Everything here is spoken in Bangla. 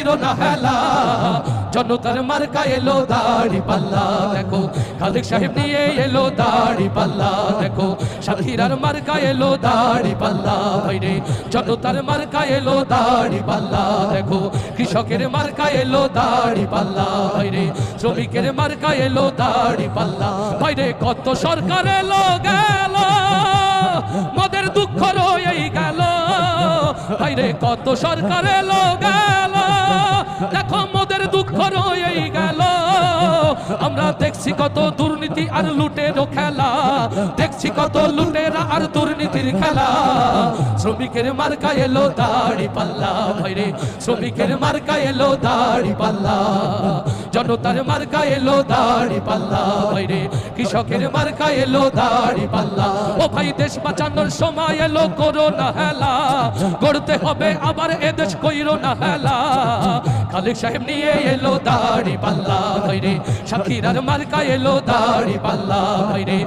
না হেলা জনতার মার্কা এলো দাড়ি পাল্লা দেখো খালেক সাহেব নিয়ে এলো দাড়ি পাল্লা দেখো সাথীরার মার্কা এলো দাড়ি পাল্লা ভাইরে জনতার মার্কা এলো দাড়ি পাল্লা দেখো কৃষকের মার্কা এলো দাড়ি পাল্লা ভাইরে শ্রমিকের মার্কা এলো দাড়ি পাল্লা ভাইরে কত সরকার এলো গেল মদের দুঃখ রয়েই গেল ভাইরে কত সরকার এলো গেল দেখো মোদের দুঃখ রয়েই গেল আমরা দেখছি কত দুর্নীতি আর লুটেরও খেলা দেখছি কত লুটেরা আর দুর্নীতির খেলা শ্রমিকের মার্কা এলো দাড়ি পাল্লা ভাইরে শ্রমিকের মার্কা এলো দাড়ি পাল্লা জনতার মার্কা এলো দাড়ি পাল্লা ভাইরে কৃষকের মার্কা এলো দাড়ি পাল্লা ও ভাই দেশ বাঁচানোর সময় এলো করোনা হেলা করতে হবে আবার এদেশ কইরো না হেলা খালেক সাহেব নিয়ে এলো দাড়ি পাল্লা ভাইরে সাথীরার মার্কা এলো দাড়ি পাল্লা ভাইরে